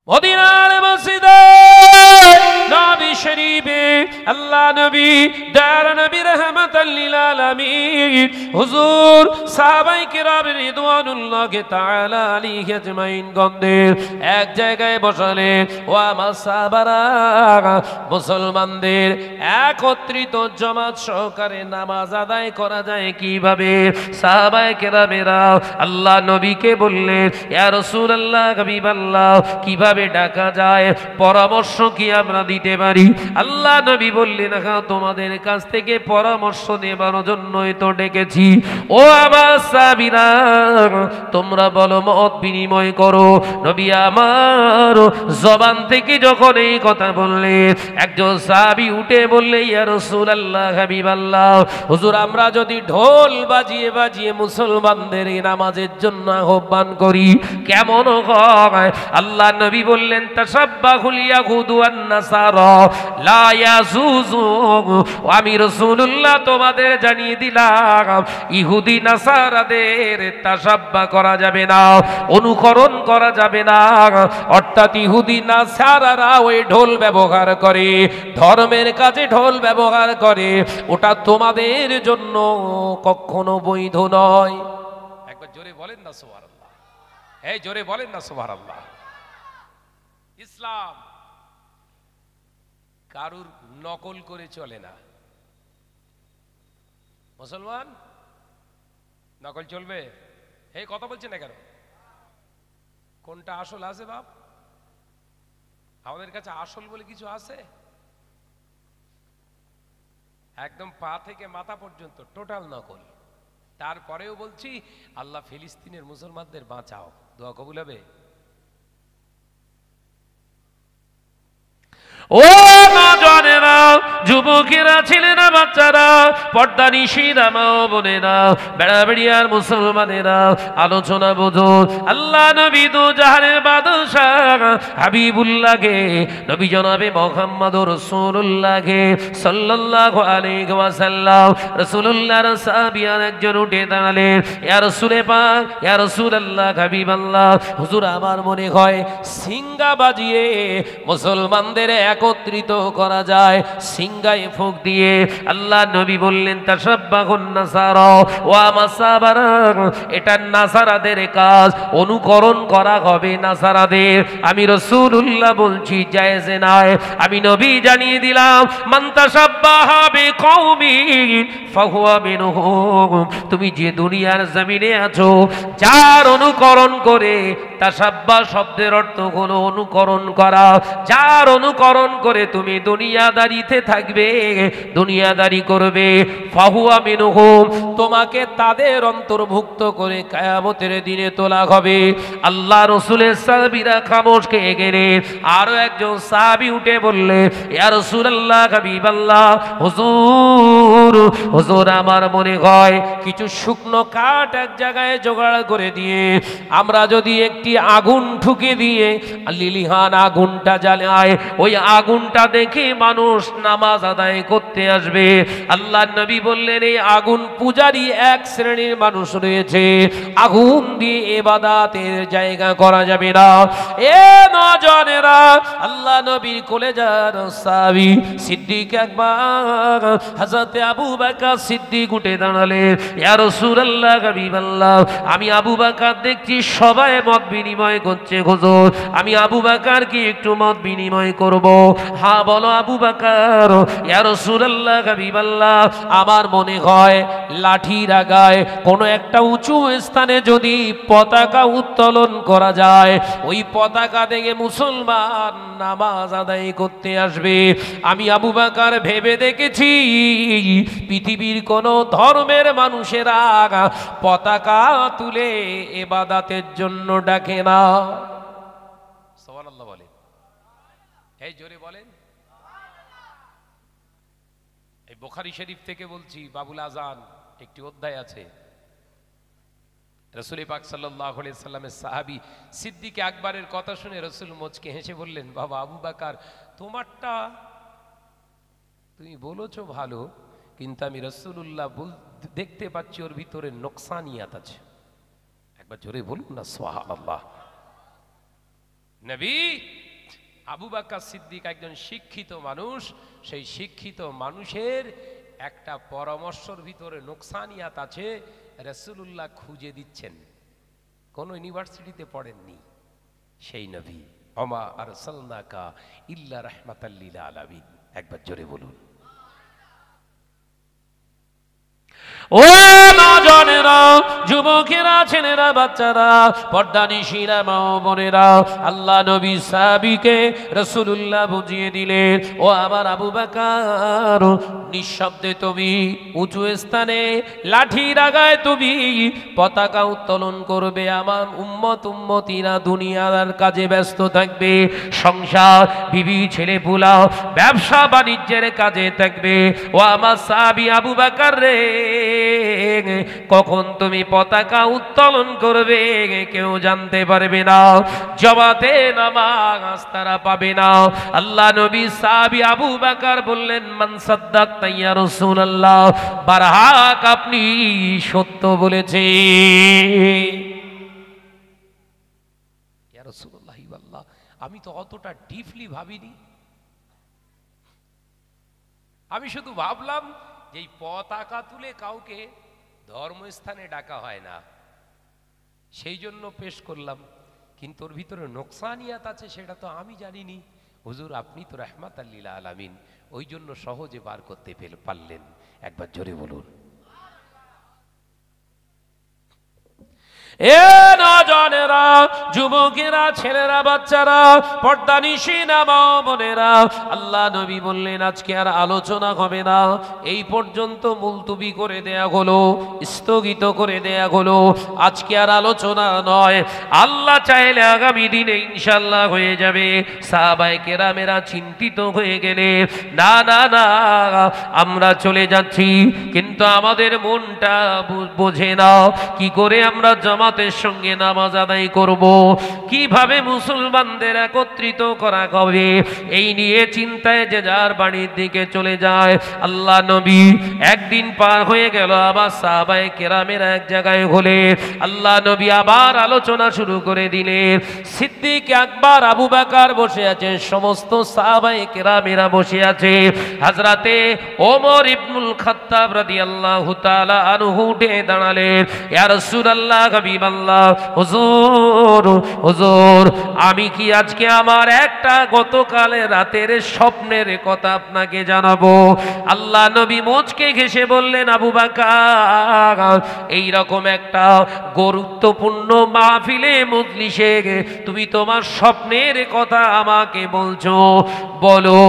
মদিনার মসজিদে নবী শরীফে আল্লাহ নবী দয়ার নবী রাহমাতাল লিল আলামিন হুজুর সাহাবায়ে কিরাম রিদওয়ানুল্লাহি তাআলা আলাইহি আজমাইন গণদের এক জায়গায় বসালেন। ও আমার সাহাবারা, মুসলমানদের একত্রিত জামাত সহকারে নামাজ আদায় করা যায় কিভাবে? সাহাবায়ে কিরামেরা আল্লাহ নবীকে বললেন, ইয়া রাসূলুল্লাহ, হাবিবাল্লাহ, কিভাবে ডাকা যায়, পরামর্শ কি আমরা দিতে পারি? আল্লাহ নবী বললেন, হ্যাঁ, তোমাদের কাছ থেকে পরামর্শ নেবার জন্যই তো ডেকেছি। ও আমার সাহাবীরা, তোমরা বলো, মত বিনিময় করো। নবী আমার জবান থেকে যখন এই কথা বললেন, একজন সাহাবী উঠে বললে, ইয়া রাসূলুল্লাহ, হাবিবাল্লাহ, হুজুর, আমরা যদি ঢোল বাজিয়ে বাজিয়ে মুসলমানদের এই নামাজের জন্য আহ্বান করি কেমন হয়? আল্লাহ নবী বললেন, তাসাব্বাহুল ইয়াহুদু ওয়ান নাসারা লা ইয়াজুজু। আমি রাসূলুল্লাহ তোমাদের জানিয়ে দিলাম, ইহুদি নাসারাদের তাসাব্বা করা যাবে না, অনুকরণ করা যাবে না। অর্থাৎ ইহুদি নাসারারা ওই ঢোল ব্যবহার করে, ধর্মের কাজে ঢোল ব্যবহার করে, ওটা তোমাদের জন্য কখনো বৈধ নয়। একবার জোরে বলেন না সুবহানাল্লাহ। এই জোরে বলেন না সুবহানাল্লাহ। ইসলাম কারুর নকল করে চলে না। মুসলমান নকল চলবে? এই কথা বলছে না কেন? কোনটা আসল আছে বাপ? আমাদের কাছে আসল বলে কিছু আছে? একদম পা থেকে মাথা পর্যন্ত টোটাল নকল। তারপরেও বলছি, আল্লাহ ফিলিস্তিনের মুসলমানদের বাঁচাও। দোয়া কবুল হবে? ও নওজওয়ানেরা, যুবকেরা, ছেলেরা, বাচ্চারা, পর্দা নিশিরা, মা ও বোনেরা, বেড়াবেড়িয়ার মুসলমানেরা, আলোচনা বোঝো। আল্লাহ নবী দু জাহানের বাদশাহ হাবিবুল্লাহকে, নবী জনাবে মুহাম্মদুর রাসূলুল্লাহকে সাল্লাল্লাহু আলাইহি ওয়াসাল্লাম, রাসূলুল্লাহর সাহাবীরা একজন উঠে দাঁড়ালেন, ইয়া রাসূলে পাক, ইয়া রাসূলুল্লাহ, হাবিবাল্লাহ, হুজুর, আমার মনে হয় সিঙ্গা বাজিয়ে মুসলমানদের একত্রিত করা যায়, সিঙ্গায় ফুঁক দিয়ে। আল্লাহ নবী বললেন, তাসাব্বাহুন নাসারা ওয়া মাসাবারা, এটা নাসারাদের কাজ, অনুকরণ করা হবে নাসারাদের। আমি রাসূলুল্লাহ বলছি জায়েজ নয়। আমি নবী জানিয়ে দিলাম, মান তাসাব্বাহা বিকওমিন ফাহুয়া মিনহুম। তুমি যে দুনিয়ার জমিনে আছো, যার অনুকরণ করে, তাসাব্বা শব্দের অর্থ হলো অনুকরণ করা, যার অনুকরণ করে তুমি দুনিয়াদারিতে থাকবে, দুনিয়াদারি করবে, ফাহুয়া মিনহুম, তোমাকে তাদের অন্তর্ভুক্ত করে কিয়ামতের দিনে তোলা হবে। আল্লাহ রাসূলের সাহাবীরা খামোশ খেয়ে গেলেন। আরো একজন সাহাবী উঠে বললে, ইয়া রাসূলুল্লাহ, হাবিবাল্লাহ, হুজুর, হুজুর, আমার মনে হয় কিছু শুকনো কাঠ এক জায়গায় জোগাড় করে দিয়ে আমরা যদি একটি আগুন ঠুকে দিয়ে লিলিহান আগুনটা জ্বালায়, ওই আগুনটা দেখে মানুষ নামাজ আদায় করতে আসবে। আল্লাহ নবী বললেন, এই আগুন পূজারী এক শ্রেণীর মানুষ রয়েছে, আগুন দিয়ে ইবাদতের জায়গা করা যাবে না। এ নওজওয়ানেরা, আল্লাহ নবীর কলেজার সাহাবী সিদ্দিক আকবর হযরত আবু বকর সিদ্দিক উঠে দাঁড়ালেন, ইয়া রাসূলুল্লাহ, হাবিবাল্লাহ, আমি আবু বকর দেখছি সবাই মত বিনিময় করছে, হুজুর, আমি আবু বকর কি একটু মত বিনিময় করব? হ্যাঁ বলো আবু বকর। ইয়া রাসূলুল্লাহ, হাবিবাল্লাহ, আমার মনে হয় লাঠির আগায় কোনো একটা উঁচু স্থানে যদি পতাকা উত্তোলন করা যায়, ওই পতাকা দেখে মুসলমান নামাজ আদায় করতে আসবে। আমি আবু বকর ভেবে দেখেছি, পৃথিবীর কোন ধর্মের মানুষেরা পতাকা তুলে ইবাদতের জন্য ডাকে না। সুবহানাল্লাহ বলেন। এই জোরে বলেন। এই বুখারী শরীফ থেকে বলছি, বাবুল আজান একটি অধ্যায় আছে। রাসূল পাক সাল্লাল্লাহু আলাইহি সাল্লামের সাহাবী সিদ্দিক আকবরের কথা শুনে রাসূল মুচকে হেসে বললেন, বাবা আবু বকর, তোমারটা তুমি বলেছো ভালো, কিন্তু আমি রাসূলুল্লাহ দেখতে পাচ্ছি ওর ভিতরে নোকসানিয়াত আছে। একবার জোরে বলুন না সুবহানাল্লাহ। নবী আবু বকর সিদ্দিক একজন শিক্ষিত মানুষ, সেই শিক্ষিত মানুষের একটা পরামর্শের ভিতরে নোকসানিয়াত আছে, রাসূলুল্লাহ খুঁজে দিচ্ছেন। কোন ইউনিভার্সিটিতে পড়েননি সেই নবী। ওমা আরসালনাকা ইল্লা রাহমাতাল লিল আলামিন। একবার জোরে বলুন। ও নওজোয়ানেরা, যুবকেরা, ছেলেরা, বাচ্চারা, পর্দানিশীরা, মা ও বোনেরা, আল্লাহ নবী সাহাবীকে রাসূলুল্লাহ বুঝিয়ে দিলেন, ও আমার আবু বকর, নিঃশব্দে তুমি উঁচু স্থানে লাঠি রাগায় তুমি পতাকা উত্তোলন করবে। আমার উম্মতিরা দুনিয়ার কাজে ব্যস্ত থাকবে, সংসার, বিবি, ছেলে পুলা, ব্যবসা বাণিজ্যের কাজে থাকবে। ও আমার সাহাবী আবু বকর রে, কখন তুমি পতাকা উত্তোলন করবে কেউ জানতে পারবে না, জমাতে নামাজ তারা পাবে না। আল্লাহ নবী সাহাবী আবু বকর বললেন, মান সাদ্দাকতা ইয়া রাসূলুল্লাহ, বারহাক আপনি সত্য বলেছেন। ইয়া রাসূলুল্লাহ, আল্লাহ, আমি তো অতটা ডিপলি ভাবিনি। আমি শুধু ভাবলাম যে এই পতাকা তুলে কাউকে ধর্মস্থানে ডাকা হয় না, সেই জন্য পেশ করলাম, কিন্তু ওর ভিতরে নোকসানিয়াত আছে সেটা তো আমি জানিনি। হুজুর, আপনি তো রাহমাতাল লিল আলামিন, ওই জন্য সহজে বার করতে পারলেন। একবার জোরে বলুন। এ নওজোয়ানেরা, যুবকেরা, ছেলেরা, বাচ্চারা, পর্দানিশীনা মা ও বোনেরা, আল্লাহ নবী বললেন আজকে আর আলোচনা হবে না, এই পর্যন্ত মুলতবি করে দেয়া হলো, স্থগিত করে দেয়া হলো, আজকে আর আলোচনা নয়। আল্লাহ চাইলে আগামী দিনে ইনশাআল্লাহ হয়ে যাবে। সাহাবায়ে কেরামেরা চিন্তিত হয়ে গেলে, না না না, আমরা চলে যাচ্ছি, কিন্তু আমাদের মনটা বোঝে না কি করে আমরা জামাতের সঙ্গে নামাজ আদায় করব, কিভাবে মুসলমানদের একত্রিত করা হবে, এই নিয়ে চিন্তায় যে যার বাড়ির দিকে চলে যায়। আল্লাহ নবী একদিন পার হয়ে গেল, আবার সাহাবায়ে কেরামেরা এক জায়গায় হলে আল্লাহ নবী আবার আলোচনা শুরু করে দিলেন। সিদ্দিক আকবর আবু বকর বসে আছে, সমস্ত সাহাবায়ে কেরামেরা বসে আছে। হযরতে ওমর ইবনুল খাত্তাব রাদিয়াল্লাহু তাআলা আনহু উঠে দাঁড়ালেন, ইয়া রাসূলুল্লাহ, হাবিবাল্লাহ, হুজুর হুজুর, আমি কি আজকে আমার একটা গতকালের রাতের স্বপ্নের কথা আপনাকে জানাবো? আল্লাহ নবী মুচকে ঘেঁষে বললেন, আবু বকর, এই রকম একটা গুরুত্বপূর্ণ মাহফিলে মজলিসে তুমি তোমার স্বপ্নের কথা আমাকে বলছো, বলো,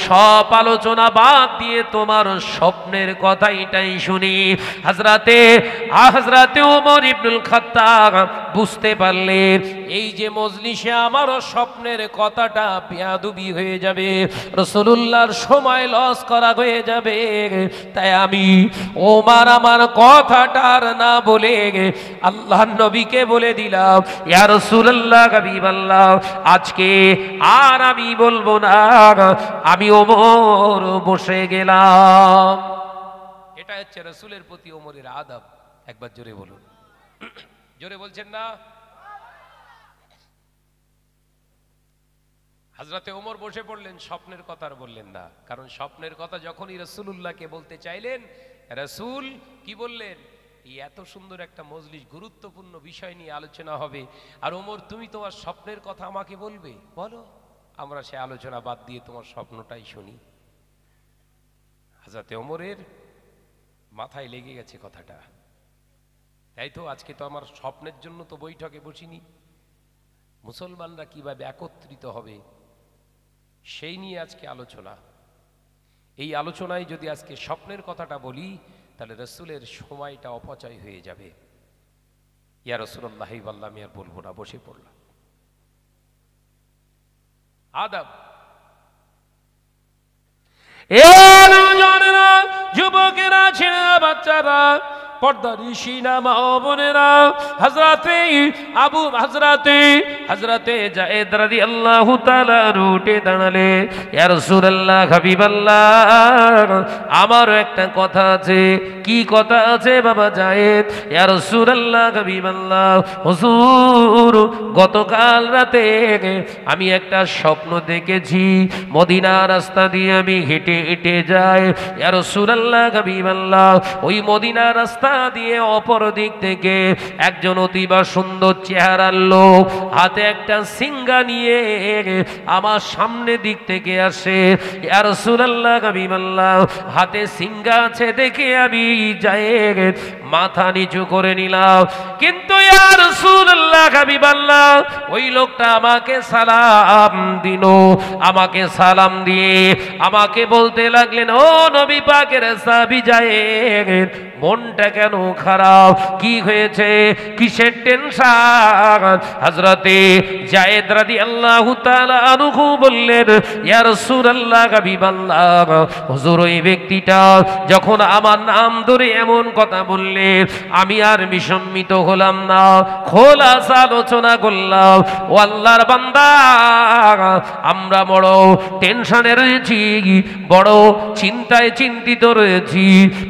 সব আলোচনা বাদ দিয়ে তোমার স্বপ্নের কথা এটাই শুনি। হযরতে ওমর ইবনুল খাত্তাব বুঝতে পারলেন এই যে মজলিসে আমারও স্বপ্নের কথাটা বেয়াদবি হয়ে যাবে, রাসূলুল্লাহর সময় লস করা হয়ে যাবে, তাই আমি ওমর আমার কথাটার না বলে আল্লাহর নবীকে বলে দিলাম, ইয়া রাসূলুল্লাহ, হাবিবাল্লাহ, আজকে আর আমি বলবো না, আমি ওমর বসে গেলাম। এটা হচ্ছে রাসূলের প্রতি ওমরের আদব। একবার জোরে বলুন। জোরে বলছেন না? হযরতে ওমর বসে পড়লেন, স্বপ্নের কথা আর বললেন না, কারণ স্বপ্নের কথা যখনই রাসূলুল্লাহকে বলতে চাইলেন, রাসূল কি বললেন, এই এত সুন্দর একটা মজলিস, গুরুত্বপূর্ণ বিষয় নিয়ে আলোচনা হবে, আর ওমর তুমি তোমার স্বপ্নের কথা আমাকে বলবে, বলো, আমরা সে আলোচনা বাদ দিয়ে তোমার স্বপ্নটাই শুনি। হযরতে ওমরের মাথায় লেগে গেছে কথাটা, তাই তো আজকে তো আমার স্বপ্নের জন্য তো বৈঠকে বসিনি, মুসলমানরা কিভাবে একত্রিত হবে সেই নিয়ে আজকে আলোচনা। এই আলোচনায় যদি আজকে স্বপ্নের কথাটা বলি, তাহলে রাসূলের সময়টা অপচয় হয়ে যাবে। ইয়া রাসূলুল্লাহ, বললাম আর বলবো না, বসে পড়লাম। আদব। এ নওজোয়ানেরা, যুবকেরা, ছেলেরা, বাচ্চারা, পর্দানিশীনা মা ও বোনেরা, হযরতে হযরতে যায়েদ রাদিয়াল্লাহু তাআলা উঠে দাঁড়ালে, ইয়া রাসূলুল্লাহ, হাবিবাল্লাহ, আমারও একটা কথা আছে। কি কথা আছে বাবা যায়েদ? ইয়া রাসূলুল্লাহ, হাবিবাল্লাহ, হুজুর, গতকাল রাতে আমি একটা স্বপ্ন দেখেছি, মদিনা রাস্তা দিয়ে আমি হেঁটে হেঁটে যাই। ইয়া রাসূলুল্লাহ, হাবিবাল্লাহ, ওই মদিনা রাস্তা দিয়ে অপর দিক থেকে একজন অতিবা সুন্দর চেহারার লোক হাতে একটা সিঙ্গা নিয়ে আমার সামনে দিক থেকে আসে। ইয়া রাসূলুল্লাহ, হাবিবাল্লাহ, হাতে সিঙ্গা আছে দেখে আমি যাই মাথা নিচু করে নিলাম। কিন্তু ইয়া রাসূলুল্লাহ, হাবিবাল্লাহ, ওই লোকটা আমাকে সালাম দিল। আমাকে সালাম দিয়ে আমাকে বলতে লাগলেন, ও নবী পাকের সাহাবী যায়েদ, মনটা কেন খারাপ? কি হয়েছে? কিসের টেনশন? হযরতে যায়েদ রাদিয়াল্লাহু তাআলা আনহু বললেন, ইয়া রাসূলুল্লাহ, হাবিবাল্লাহ, হুজুর, ওই ব্যক্তিটা যখন আমার নাম ধরে এমন কথা বললে, আমি আর বিসম্মিত হলাম না, খোলাসা আলোচনা করলাম। ও আল্লাহর বান্দা, আমরা বড় টেনশনে রয়েছি, বড় চিন্তায় চিন্তিত রয়েছি।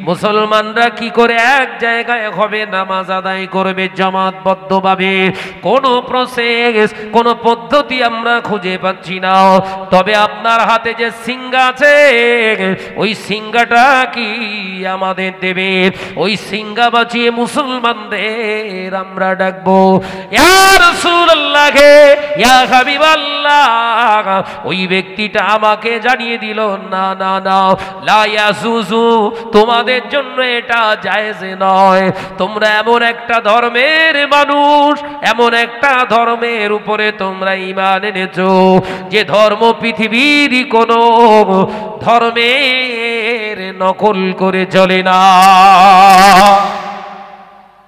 মুসলমানরা কি করে এক জায়গায় হবে, নামাজ আদায় করবে জামাতবদ্ধভাবে? কোনো প্রসেস, কোনো পদ্ধতি আমরা খুঁজে পাচ্ছি না। তবে আপনার হাতে যে সিঙ্গা আছে, ওই সিঙ্গাটা কি আমাদের দেবে? ওই সিঙ্গা বাঁচিয়ে মুসলমানদের আমরা ডাকবো। ইয়া রাসূলুল্লাহ, ইয়া হাবিবাল্লাহ, ওই ব্যক্তিটা আমাকে জানিয়ে দিল, না না না, লা ইয়াজুজু, তোমাদের জন্য এটা জায়েজ নয়। তোমরা এমন একটা ধর্মের মানুষ, এমন একটা ধর্মের উপরে তোমরা ঈমান এনেছো যে ধর্ম পৃথিবীর কোনো ধর্মের নকল করে চলে না।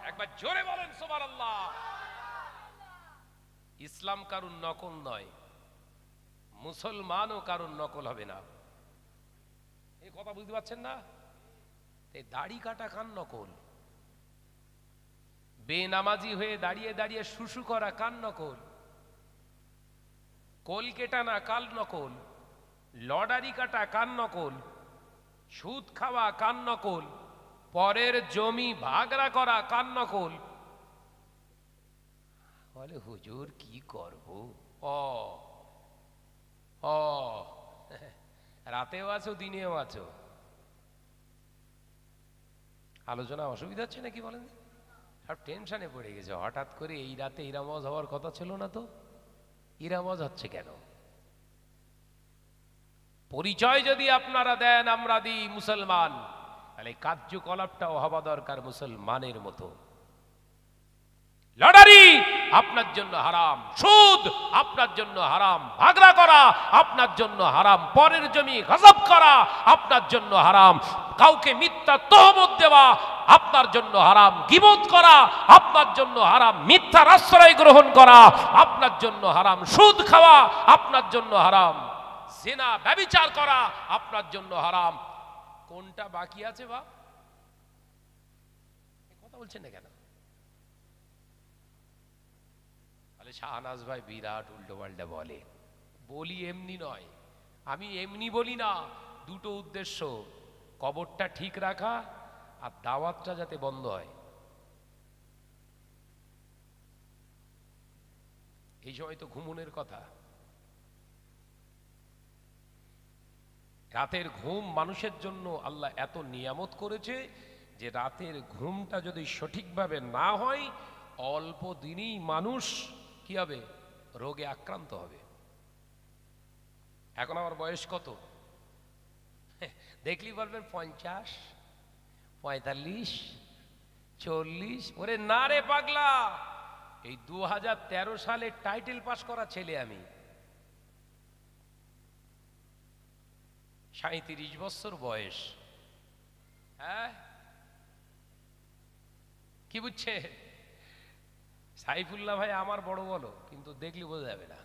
একবার জোরে বলেন সুবহানাল্লাহ। ইসলাম কারুর নকল নয়, মুসলমানও কারুর নকল হবে না। এই কথা বুঝতে পারছেন না? এই দাড়ি কাটা কার নকল? বেনামাজি হয়ে দাঁড়িয়ে দাঁড়িয়ে শুশু করা কার নকল? কোল কেটা না কার নকল? লটারি কাটা কার নকল? সুদ খাওয়া কার নকল? পরের জমি ভাগরা করা কার নকল? বলে হুজুর কি করব? ও ও রাতেও আছো, দিনেও আছো। আলোচনা অসুবিধা হচ্ছে নাকি বলেন? সব টেনশনে পড়ে গেছে। হঠাৎ করে এই রাতে ইরামজ হওয়ার কথা ছিল না তো, ইরামজ হচ্ছে কেন? পরিচয় যদি আপনারা দেন, আমরা দিই মুসলমান, তাহলে কার্যকলাপটাও হওয়া দরকার মুসলমানের মতো। লটারি আপনার জন্য হারাম, সুদ আপনার জন্য হারাম, ভাগরা করা আপনার জন্য হারাম, পরের জমি গজব করা আপনার জন্য হারাম, কাউকে মিথ্যা তহমত দেওয়া আপনার জন্য হারাম, গীবত করা আপনার জন্য হারাম, মিথ্যার আশ্রয় গ্রহণ করা আপনার জন্য হারাম, সুদ খাওয়া আপনার জন্য হারাম, জিনা ব্যভিচার করা আপনার জন্য হারাম। কোনটা বাকি আছে বাপ? কথা বলছেন না কেন? শাহনাজ ভাই বিরাট উল্টো পাল্টা বলে। বলি এমনি নয়, আমি এমনি বলি না। দুটো উদ্দেশ্য, কবরটা ঠিক রাখা আর দাওয়াতটা যাতে বন্ধ হয়। এই সময় তো ঘুমনের কথা। রাতের ঘুম মানুষের জন্য আল্লাহ এত নিয়ামত করেছে যে রাতের ঘুমটা যদি সঠিকভাবে না হয়, অল্প দিনেই মানুষ কি হবে? রোগে আক্রান্ত হবে। এখন আমার বয়স কত? দেখলি বলবেন 50, 45, 40। ওরে না রে পাগলা, এই 2013 সালে টাইটেল পাস করা ছেলে আমি। 37 বছর বয়স। হ্যাঁ, কি বুঝছে? সাইফুল্লাহ ভাই আমার বড় বলো, কিন্তু দেখলি বোঝা যাবে না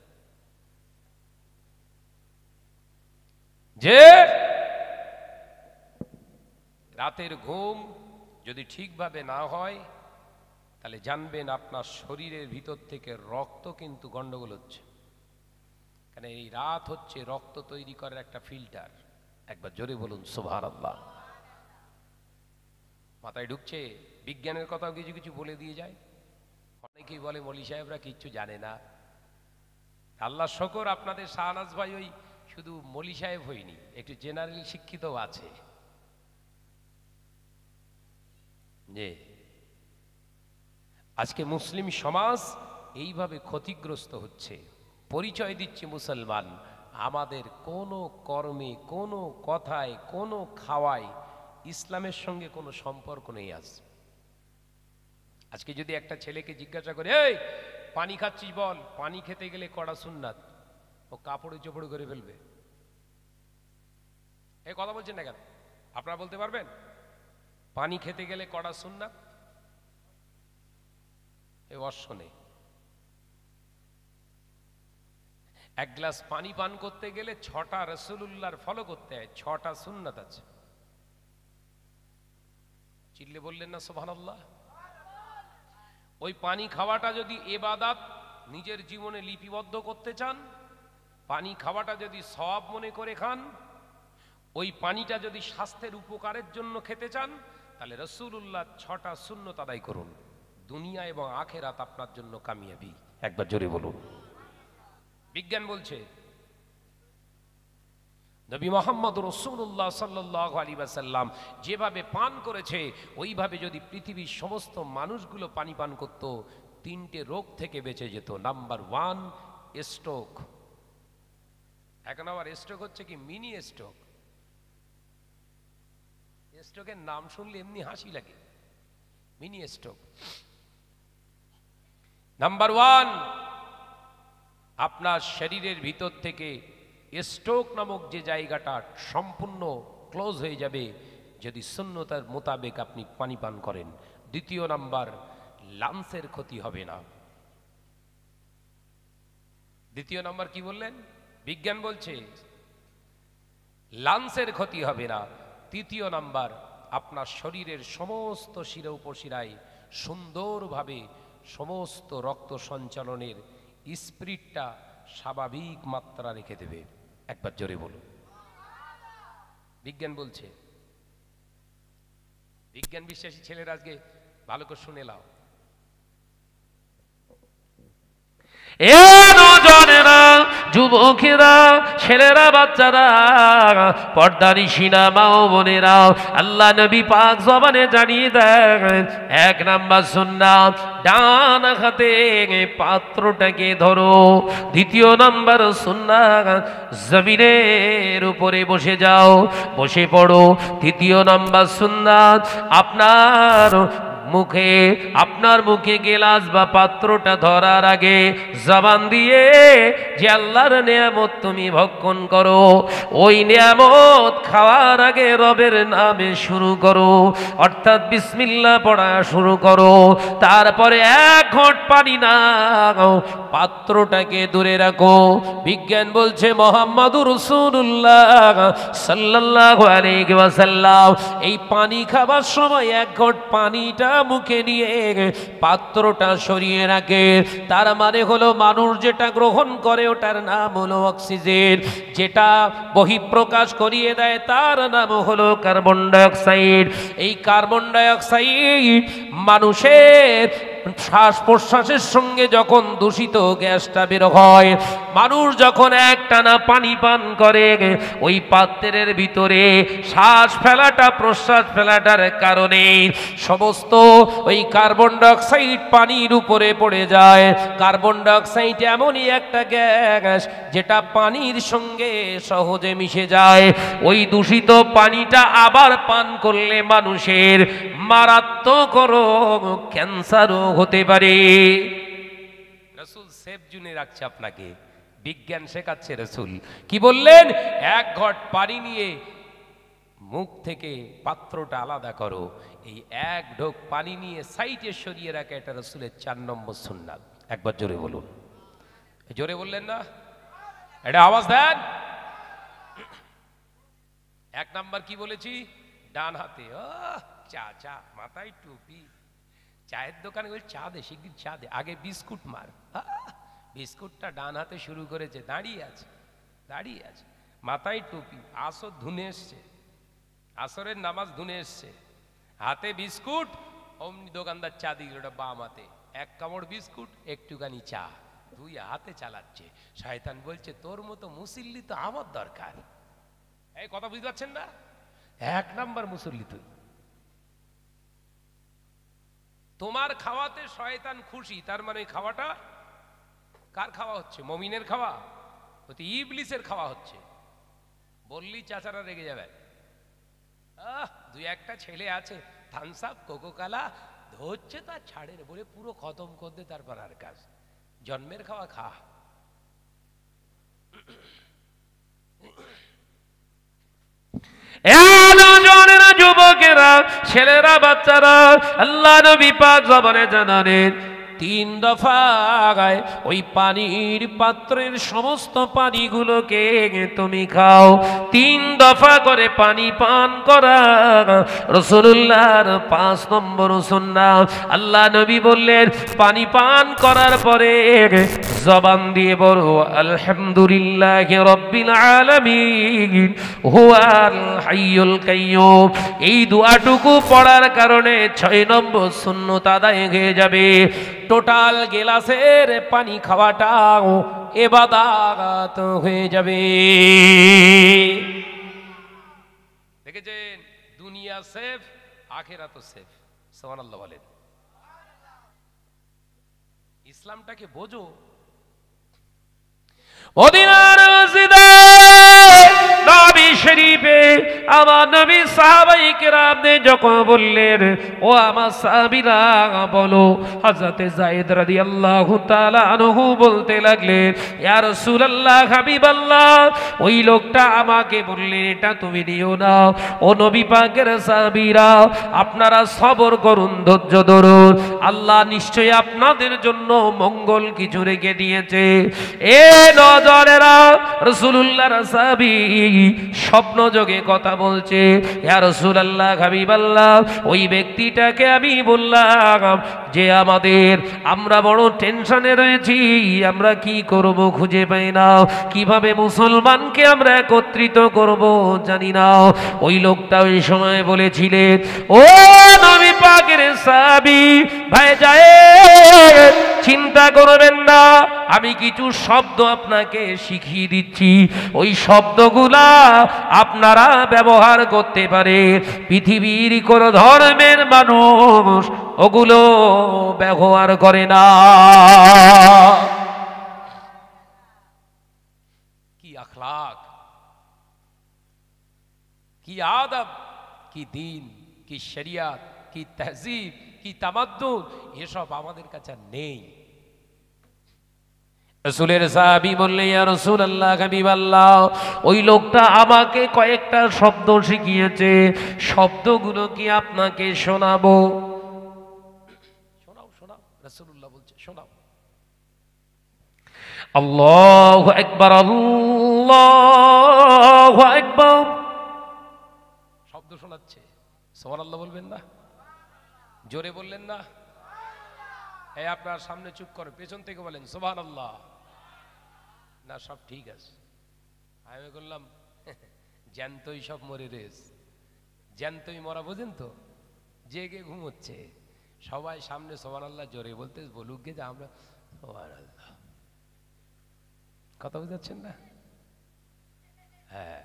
যে রাতের ঘুম যদি ঠিকভাবে না হয় তাহলে জানবেন আপনার শরীরের ভিতর থেকে রক্ত কিন্তু গন্ডগোল হচ্ছে। কারণ এই রাত হচ্ছে রক্ত তৈরি করার একটা ফিল্টার। একবার জোরে বলুন সুবহানাল্লাহ। মাথায় ঢুকছে? বিজ্ঞানের কথাও কিছু কিছু বলে দিয়ে যায়। অনেকেই বলে মৌলী সাহেবরা কিচ্ছু জানে না। আল্লাহ শকর আপনাদের শাহনাজ ভাই ওই শুধু মৌলী সাহেব হয়নি, একটু জেনারেল শিক্ষিতও আছে। যে আজকে মুসলিম সমাজ এইভাবে ক্ষতিগ্রস্ত হচ্ছে। পরিচয় দিচ্ছে মুসলমান, আমাদের কোনো কর্মে, কোনো কথায়, কোনো খাওয়ায় ইসলামের সঙ্গে কোনো সম্পর্ক নেই। আজকে যদি একটা ছেলেকে জিজ্ঞাসা করে, এই পানি খাচ্ছিস বল, পানি খেতে গেলে কড়া সুন্নাত, ও কাপড়ে চোপড়ে করে ফেলবে। এই কথা বলছেন না কেন? আপনারা বলতে পারবেন পানি খেতে গেলে কড়া সুন্নাত? এই অশ্বনে এক গ্লাস পানি পান করতে গেলে 6টা রাসূলুল্লাহর ফলো করতে হয়, 6টা সুন্নাত আছে। চিল্লে বললেন না সুবহানাল্লাহ? ওই পানি খাওয়াটা যদি ইবাদত নিজের জীবনে লিপিবদ্ধ করতে চান, পানি খাওয়াটা যদি সওয়াব মনে করে খান, ওই পানিটা যদি স্বাস্থ্যের উপকারের জন্য খেতে চান, তাহলে রাসূলুল্লাহ 6টা সুন্নাত আদায় করুন। দুনিয়া এবং আখিরাত আপনার জন্য কামিয়াবি। একবার জোরে বলুন। বিজ্ঞান বলছে নবী মুহাম্মদ রাসূলুল্লাহ সাল্লাল্লাহু আলাইহি ওয়াসাল্লাম যেভাবে পান করেছে, ওইভাবে যদি পৃথিবীর সমস্ত মানুষগুলো পানি পান করত, 3টে রোগ থেকে বেঁচে যেত। Number 1 stroke. এখন আবার স্ট্রোক হচ্ছে কি মিনি স্ট্রোক। স্ট্রোকের নাম শুনলে এমনি হাসি লাগে, মিনি স্ট্রোক। নাম্বার 1, আপনার শরীরের ভিতর থেকে স্ট্রোক নামক যে জায়গাটা সম্পূর্ণ ক্লোজ হয়ে যাবে যদি সুন্নতের মোতাবেক আপনি পানি পান করেন। দ্বিতীয় নাম্বার, লাংসের ক্ষতি হবে না। দ্বিতীয় নাম্বার কি বললেন? বিজ্ঞান বলছে লাংসের ক্ষতি হবে না। তৃতীয় নাম্বার, আপনার শরীরের সমস্ত শিরা উপশিরায় সুন্দরভাবে সমস্ত রক্ত সঞ্চালনের স্পিরিটটা স্বাভাবিক মাত্রা রেখে দেবে। একবার জোরে বলুন। বিজ্ঞান বলছে। বিজ্ঞান বিশ্বাসী ছেলেরা আজকে ভালো করে শুনে নাও। এ নজনেরা, যুবকেরা, ছেলেরা, বাচ্চারা, পর্দানিশিনা মা ও বোনেরা, আল্লাহ নবী পাক জবানে জানিয়ে দেন, 1 নাম্বার সুন্নাত, ডান হাতে পাত্রটাকে ধরো। দ্বিতীয় নাম্বার সুন্নাত, জমিনের উপরে বসে যাও, বসে পড়ো। তৃতীয় নাম্বার সুন্নাত, আপনার মুখে গেলাস বা পাত্রটা ধরার আগে জবান দিয়ে যে আল্লাহর নিয়ামত তুমি ভক্ষণ করো, ওই নিয়ামত খাওয়ার আগে রবের নামে শুরু করো, অর্থাৎ বিসমিল্লাহ পড়া শুরু করো। তারপরে 1 ঘট পানি নাও, পাত্রটাকে দূরে রাখো। বিজ্ঞান বলছে মুহাম্মাদুর রাসূলুল্লাহ সাল্লাল্লাহু আলাইহি ওয়াসাল্লাম এই পানি খাবার সময় 1 ঘট পানিটা মুখে নিয়ে পাত্রটা সরিয়ে রাখে। তার মানে হলো মানুষ যেটা গ্রহণ করে ওটার নাম হলো অক্সিজেন, যেটা বহিঃপ্রকাশ করিয়ে দেয় তার নাম হলো কার্বন ডাইঅক্সাইড। এই কার্বন ডাইঅক্সাইড মানুষের শ্বাস প্রশ্বাসের সঙ্গে যখন দূষিত গ্যাসটা বের হয়, মানুষ যখন একটানা পানি পান করে, ওই পাত্রের ভিতরে শ্বাস ফেলাটা প্রশ্বাস ফেলাটার কারণে সমস্ত ওই কার্বন ডাইঅক্সাইড পানির উপরে পড়ে যায়। কার্বন ডাইঅক্সাইড এমনই একটা গ্যাস যেটা পানির সঙ্গে সহজে মিশে যায়। ওই দূষিত পানিটা আবার পান করলে মানুষের মারাত্মক রোগ, ক্যান্সারও হতে পারে। রাসূল সেফ জোনে রাখছে আপনাকে, বিজ্ঞান শেখাচ্ছে। রাসূল কি বললেন? 1 ঘট পানি নিয়ে মুখ থেকে পাত্রটা আলাদা করো। এই 1 ঢোক পানি নিয়ে সাইডে সরিয়ে রাখা, এটা রাসূলের 4 নম্বর সুন্নাত। একবার জোরে বলুন। জোরে বললেন না? এটা আওয়াজ দেন। 1 নাম্বার কি বলেছি? ডান হাতে, চাচা মাথায় টুপি, চায়ের দোকানে বলছে চা দে, শিগগির চা দে, আগে বিস্কুট মার। বিস্কুটটা ডান হাতে শুরু করেছে, দাঁড়িয়ে আছে, দাঁড়িয়ে আছে, মাথায় টুপি, আসর ধুনে এসছে, আসরের নামাজ ধুনে এসছে, হাতে বিস্কুট। অমনি দোকানদার চা দিল, ওটা বাম হাতে, এক কামড় বিস্কুট, একটুখানি চা, দুই হাতে চালাচ্ছে। শয়তান বলছে তোর মতো মুসল্লি তো আমার দরকার। এই কথা বুঝতে পারছেন না? এক নাম্বার মুসল্লি তুই। তোমার খাওয়াতে শয়তান খুশি, তার মানে খাওয়াটা কার খাওয়া হচ্ছে? মমিনের খাওয়া? অতি ইবলিসের খাওয়া হচ্ছে। বললি চাচারা রেগে যাবে। দুই একটা ছেলে আছে থামস আপ কোকো কালা ধরছে, তা ছাড়ে না, বলে পুরো খতম করে দে, তারপর আর কাজ। জন্মের খাওয়া খা। যুবকেরা, ছেলেরা, বাচ্চারা, আল্লাহ নবী পাক জবানে জানালেন 3 দফায় ওই পানির পাত্রের সমস্ত পানিগুলোকে তুমি খাও। 3 দফা করে পানি পান করা রাসূলুল্লাহর 5 নম্বর সুন্নাহ। আল্লাহ নবী বললেন পানি পান করার পরে জবান দিয়ে বলো আলহামদুলিল্লাহি রাব্বিল আলামিন হুয়াল হাইয়ুল কাইয়্যুম। এই দোয়াটুকু পড়ার কারণে 6 নম্বর সুন্নাত আদায় হয়ে যাবে। টোটাল গেলাসের পানি খাওয়াটাও ইবাদত হয়ে যাবে। দেখেছেন, দুনিয়া সেফ, আখিরাত সেফ। সুবহানাল্লাহ বলেন। ইসলামটাকে বোঝো। মদিনার মসজিদে নবী শরীফে আমার নবী সাহাবায়ে কেরামদের যখন বললেন ও আমার সাহাবীরা বলো, হযরতে যায়েদ রাদিয়াল্লাহু তাআলা আনহু বলতে লাগলেন ইয়া রাসূলুল্লাহ, হাবিবাল্লাহ, ওই লোকটা আমাকে বললেন এটা তুমি নিও না। ও নবী পাকের সাহাবীরা, আপনারা সবর করুন, ধৈর্য ধরুন, আল্লাহ নিশ্চয়ই আপনাদের জন্য মঙ্গল কিছু রেখে দিয়েছে। এ নজরেরা, রাসূলুল্লাহর সাহাবী স্বপ্ন যোগে কথা বলছে, ইয়া রাসূলুল্লাহ, হাবিবাল্লাহ, ওই ব্যক্তিটাকে আমি বললাম যে আমরা বড় টেনশনে রয়েছি, আমরা কি করব খুঁজে পাই না, কিভাবে মুসলমানকে আমরা একত্রিত করব জানি না। ওই লোকটা ওই সময় বলেছিলেন ও নবী পাকের সাহাবী ভাই যায়েদ, চিন্তা করবেন না, আমি কিছু শব্দ আপনাকে শিখিয়ে দিচ্ছি, ওই শব্দগুলা আপনারা ব্যবহার করতে পারে। পৃথিবীর কোন ধর্মের মানুষ ওগুলো ব্যবহার করে না। কি আখলাক, কি আদব, কি দিন, কি শরিয়াত, কি তহজিব, কি তামাদ্দুন, এসব আমাদের কাছে নেই। রাসূলের সাহাবী বললেন ইয়া রাসূলুল্লাহ, হাবিবাল্লাহ, ওই লোকটা আমাকে কয়েকটা শব্দ শিখিয়েছে, শব্দগুলো কি আপনাকে শোনাবো? শোনাও, শোনাও। রাসূলুল্লাহ বলছে শোনাও। আল্লাহু আকবার, আল্লাহু আকবার। শব্দ শোনাচ্ছে, সুবহানাল্লাহ বলবেন না? জোরে বললেন না? এই আপনার সামনে চুপ করে, পেছন থেকে বলেন সুবহানাল্লাহ। না, সব ঠিক আছে। আমি বললাম জ্যান্তই সব মরে রেস, জ্যান্তই মরা, বোঝেন তো, জেগে ঘুমোচ্ছে। সবাই সামনে সুবহানাল্লাহ জোরে বলতে বলুক গে যে আমরা সুবহানাল্লাহ। কথা বুঝাচ্ছেন না? হ্যাঁ,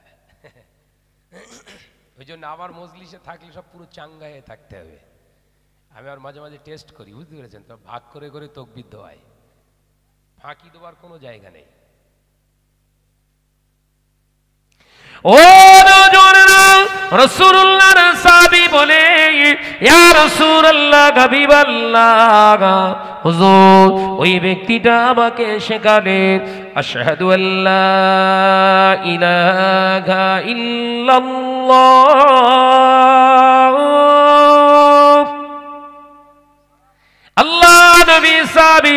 ওই জন্য আবার মজলিসে থাকলে সব পুরো চাঙ্গা হয়ে থাকতে হবে। আমি আর মাঝে মাঝে টেস্ট করি, বুঝতে পেরেছেন তো, ভাগ করে করে তাকবীর দেওয়ায়, ফাঁকি দেওয়ার কোনো জায়গা নেই। ও নজরেরা, রাসূলুল্লাহর সাহাবী বলে ইয়া রাসূলুল্লাহ, হাবিবাল্লাহ, হুজুর, ওই ব্যক্তিটা আমাকে শেখালেন আশহাদু আল্লা ইলাহা ইল্লাল্লাহ। আল্লাহ নবী সাহাবী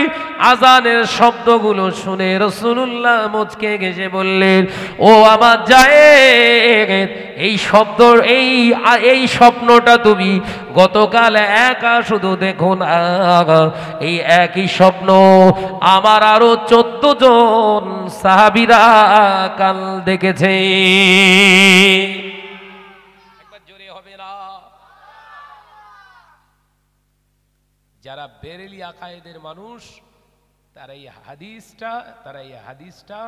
আজানের শব্দগুলো শুনে রাসূলুল্লাহ মুচকে হেসে বললেন, ও আমার জায়েদ, এই স্বপ্নটা তুমি গতকাল একা শুধু দেখো না, এই একই স্বপ্ন আমার আরো 14 জন সাহাবীরা কাল দেখেছে। একবার জোরে হবে না? যারা বেরেলি আকায়েদের মানুষ তারা এই হাদিসটা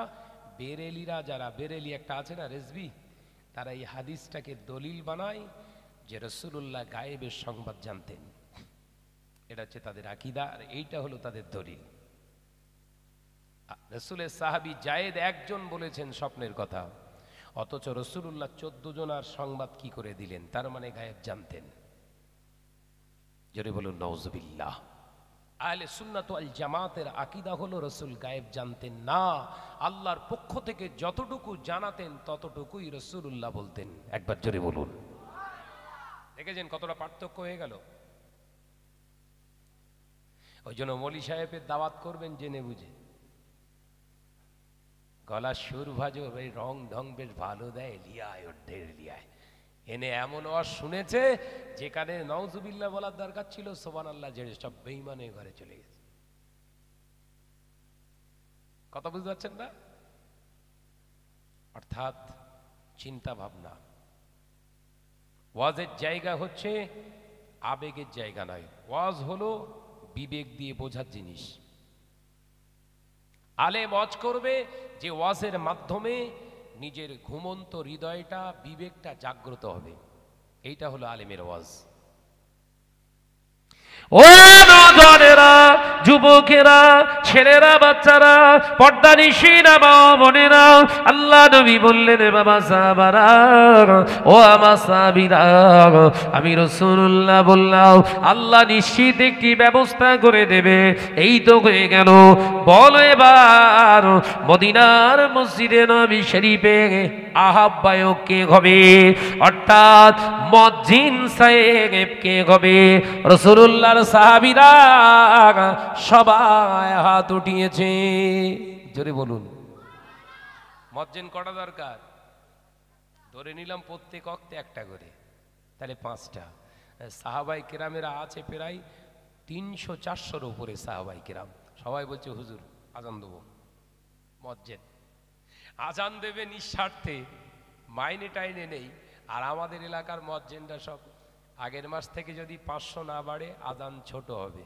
বেরেলিরা, যারা বেরেলি একটা আছে না রেজবি, তারা এই হাদিসটাকে দলিল বানায় যে রাসূলুল্লাহ গায়েবের সংবাদ জানতেন। এটা হচ্ছে তাদের আকীদা, আর এইটা হলো তাদের দলিল। রাসূলের সাহাবী জায়েদ একজন বলেছেন স্বপ্নের কথা, অথচ রাসূলুল্লাহ 14 জনার সংবাদ কি করে দিলেন? তার মানে গায়েব জানতেন। জোরে বলুন নাউজুবিল্লাহ। আহলে সুন্নাত ওয়াল জামাতের আকীদা হলো রাসূল গায়েব জানতেন না, আল্লাহর পক্ষ থেকে যতটুকু জানাতেন ততটুকুই রাসূলুল্লাহ বলতেন। একবার জোরে বলুন। দেখেছেন কতটা পার্থক্য হয়ে গেল? ওই জন্য মৌলী সাহেবের দাওয়াত করবেন জেনে বুঝে, গলার সুর ভাজো, এই রং ঢং বেশ ভালো দেয়, লিয়ায় ওর ঢের লিয়ায় এনে এমন ওয়াজ শুনেছে যেখানে নাউজুবিল্লাহ বলার দরকার ছিল সুবহানাল্লাহ জেনে সব বেঈমানের ঘরে চলে গেছে। কথা বুঝতে পারছেন না? অর্থাৎ চিন্তা ভাবনা, ওয়াজের জায়গা হচ্ছে আবেগের জায়গা নয়, ওয়াজ হলো বিবেক দিয়ে বোঝার জিনিস। আলেম ওয়াজ করবে যে ওয়াজের মাধ্যমে নিজের ঘুমন্ত হৃদয়টা, বিবেকটা জাগ্রত হবে, এইটা হলো আলেমের ওয়াজ। ও নওজওয়ানেরা, যুবকেরা, ছেলেরা, বাচ্চারা, পর্দানিশীরা, মা বোনেরা, আল্লাহ নবী বললেন, বাবা সাহাবারা, ও আমার সাহাবীরা, আমি রাসূলুল্লাহ বললাম আল্লাহ নিশ্চিত একটি ব্যবস্থা করে দেবে। এই তো হয়ে গেল, বলো এবার মদিনার মসজিদে নবী শরীফে আহ্বায়ক কে হবে, অর্থাৎ মুয়াজ্জিন সাহেব কে হবে? রাসূলুল্লাহর সাহাবীরা সবাই হাত উঠিয়েছে। জোরে বলুন। মুয়াজ্জিন কটা দরকার? ধরে নিলাম প্রত্যেক ওয়াক্তে একটা করে, তাহলে 5টা। সাহাবায়ে কেরামেরা আছে প্রায় 300-400-র উপরে সাহাবায়ে কেরাম। সবাই বলছে হুজুর আজান দেবো। মুয়াজ্জিন আজান দেবে নিঃস্বার্থে, মাইনে টাইনে নেই। আর আমাদের এলাকার মুয়াজ্জিনরা সব আগের মাস থেকে যদি 500 না বাড়ে আজান ছোট হবে।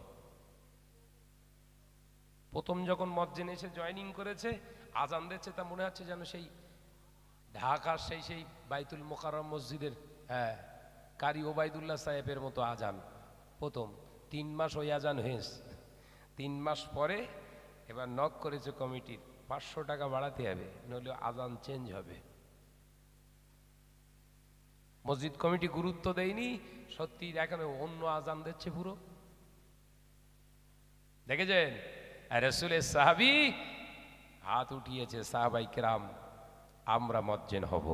প্রথম যখন মুয়াজ্জিন এসে জয়েনিং করেছে, আজান দিচ্ছে, তা মনে হচ্ছে যেন সেই ঢাকার সেই বাইতুল মোকাররম মসজিদের কারি ওবায়দুল্লাহ সাহেবের মতো আজান। প্রথম 3 মাস ওই আজান হয়েছে। 3 মাস পরে এবার নক করেছে কমিটির, 500 টাকা বাড়াতে হবে, নইলে আজান চেঞ্জ হবে। মসজিদ কমিটি গুরুত্ব দেয়নি, সত্যি এখানে অন্য আজান দিচ্ছে পুরো। দেখেছেন? রাসূলের সাহাবী হাত উঠিয়েছে, সাহাবায়ে কেরাম আমরা মুয়াজ্জিন হব।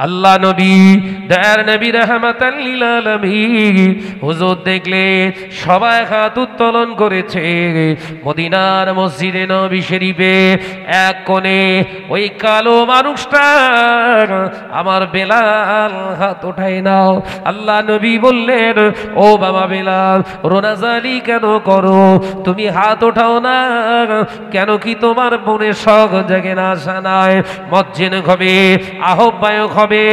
আল্লাহ নবী, দয়ার নবী রাহমাতাল লিল আলামিন হুজুর দেখলে সবাই হাত উত্তোলন করেছে। মদিনার মসজিদে নবী শরীফে এক কোণে ওই কালো মানুষটা আমার বেলাল হাত উঠায় নাও। আল্লাহ নবী বললেন, ও বাবা বেলাল, রোনাজালি কেন করো? তুমি হাত ওঠাও না কেন? কি তোমার মনে শখ জাগে না? আশা নাই মুয়াজ্জিন হবে, আহ্বায়ক হবে?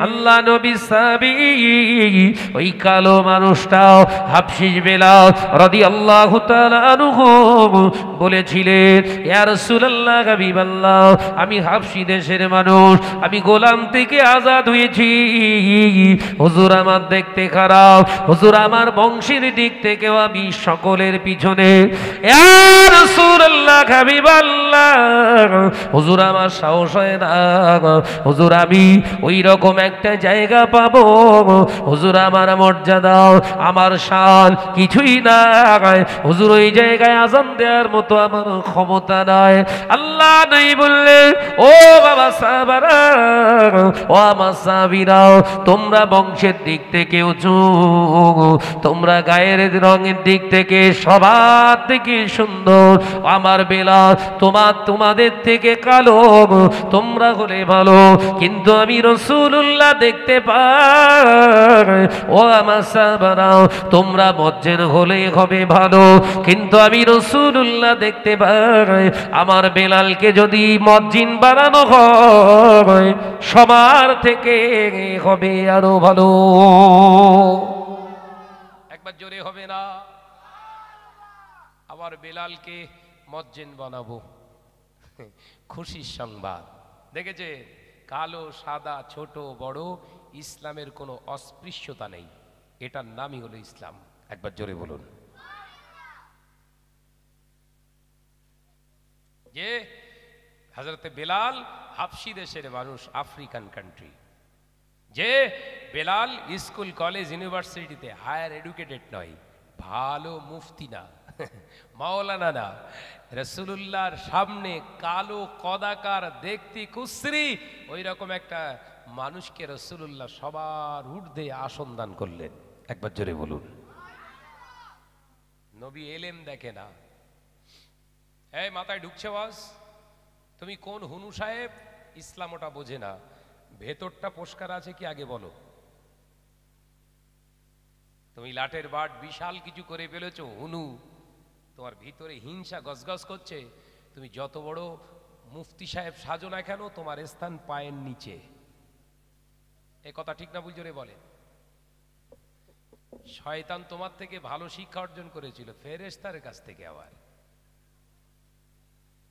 আল্লাহ নবী সাহাবী ওই কালো মানুষটাও হাবশী বেলাল রাদিয়াল্লাহু তাআলা আনহু বলেছিলেন, ইয়া রাসূলুল্লাহ, হাবিবাল্লাহ, আমি হাবশী দেশের মানুষ, আমি গোলাম থেকে আজাদ হয়েছি। হুজুর আমার দেখতে খারাপ, হুজুর আমার বংশের দিক থেকেও আমি সকলের পিছনে। ইয়া রাসূলুল্লাহ, হাবিবাল্লাহ, হুজুর আমার সাহস হয় না, হুজুর আমি ওই রকম একটা জায়গা পাবো, হুজুর আমার মর্যাদা, আমার শান কিছুই নাই, হুজুর ওই জায়গায় আজান দেওয়ার মতো আমার ক্ষমতা নাই। আল্লাহ নাই বললে, ও বাবা সাহাবারা, ও আমার সাহাবীরা, তোমরা বংশের দিক থেকে উঁচু, তোমরা গায়ের রঙের দিক থেকে সবার থেকে সুন্দর, আমার বেলাল তোমাদের থেকে কালো, তোমরা হলে ভালো, কিন্তু আমি রাসূলুল্লাহ দেখতে পাই। ও আমার সাহাবারা, তোমরা মজ্জেন হলে হবে ভালো, কিন্তু আমি রাসূলুল্লাহ দেখতে পাই। আমার বেলালকে যদি মজ্জিন বানানো হয় সবার থেকে হবে আরো ভালো। একবার জোরে হবে না? আবার বেলালকে মজ্জিন বানাবো, খুশির সংবাদ। দেখেছে, কালো সাদা ছোট বড় ইসলামের কোনো অস্পৃশ্যতা নেই, এটার নামই হলো ইসলাম। একবার জোরে বলুন। যে হযরতে বেলাল হাবশী দেশের মানুষ, আফ্রিকান কান্ট্রি, যে বেলাল স্কুল কলেজ ইউনিভার্সিটিতে হায়ার এডুকেটেড নয়, ভালো মুফতি না, মাওলানা না, রাসূলুল্লাহর সামনে কালো কদাকার দেখতে কুশ্রী ওই রকম একটা মানুষকে রাসূলুল্লাহ সবার ঊর্ধ্বে আসন দান করলেন। একবার জোরে বলুন। নবী এলেম দেখে না। এই মাথায় ঢুকছে ওয়াজ? তুমি কোন হুনু সাহেব? ইসলাম ওটা বোঝে না। ভেতরটা পরিষ্কার আছে কি আগে বলো। তুমি লাটের বাট বিশাল কিছু করে ফেলেছো, হুনু, তোমার ভিতরে হিংসা গজগজ করছে। তুমি যত বড় মুফতি সাহেব সাজো না কেন, তোমার স্থান পায়ের নিচে। এ কথা ঠিক না? বুঝে বলে শয়তান তোমার থেকে ভালো শিক্ষা অর্জন করেছিল ফেরেশতার কাছ থেকে। আবার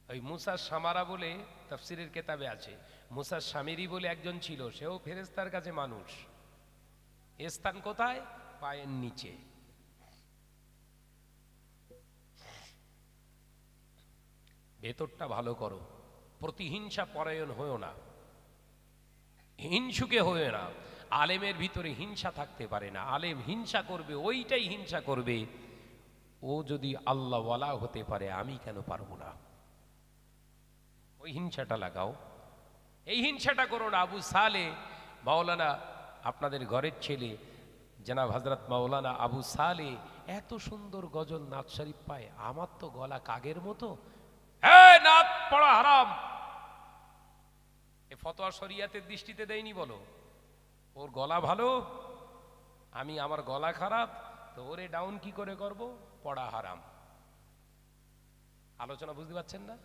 ওই মুসা সামারা বলে তাফসিরের কেতাবে আছে, মুসা সামিরি বলে একজন ছিল, সেও ফেরেশতার কাছে মানুষ। স্থান কোথায়? পায়ের নিচে। ভেতরটা ভালো করো, প্রতিহিংসা পরায়ণ হয়েও না, হিংসুকে হয়ে না। আলেমের ভিতরে হিংসা থাকতে পারে না। আলেম হিংসা করবে, ওইটাই হিংসা করবে। ও যদি আল্লাহ ওয়ালা হতে পারে, আমি কেন পারবো না? ওই হিংসাটা লাগাও, এই হিংসাটা করো না। আবু সালে মাওলানা, আপনাদের ঘরের ছেলে জনাব হযরত মাওলানা আবু সালে এত সুন্দর গজল নাত শরীফ পায়, আমার তো গলা কাগের মতো। নাত পড়া হারাম, এ ফতোয়া শরিয়াতের দৃষ্টিতে দেয়নি বলো? ওর গলা ভালো, আমি আমার গলা খারাপ, তো ওরে ডাউন কি করে করব? পড়া হারাম। আলোচনা বুঝতে পারছেন না?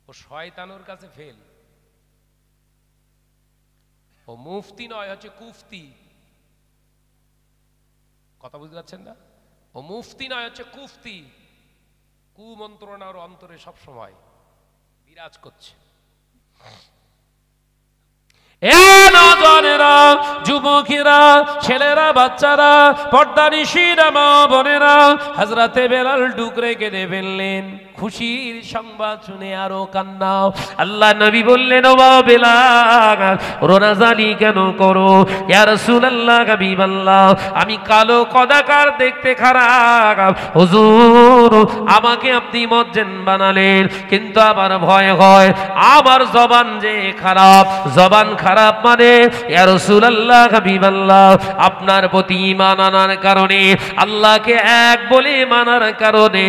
ও শয়তানোর কাছে ফেল। ও মুফতি নয়, হচ্ছে কুফতি। কথা বুঝতে পারছেন না? ও মুফতি নয়, হচ্ছে কুফতি। কুমন্ত্রণা ওর অন্তরে সব সময় বিরাজ করছে। নজনেরা, যুবকেরা, ছেলেরা, বাচ্চারা, পর্দানিশীরা, মা বোনেরা, হযরতে বেলাল ডুকরে কেঁদে ফেললেন। খুশির সংবাদ শুনে আরো কান্না। আল্লাহ নবী বললেন, ও বেলাল, রোনাজানি কেন করো? ইয়া রাসূলুল্লাহ, হাবিবাল্লাহ, আমি কালো কদাকার, দেখতে খারাপ, হুজুর আমাকে আপনি মজ্জেন বানালেন, কিন্তু আমার ভয় হয় আমার জবান যে খারাপ। জবান খারাপ মানে ইয়া রাসূলুল্লাহ, হাবিবাল্লাহ, আপনার প্রতি ঈমান আনার কারণে, আল্লাহকে এক বলে মানার কারণে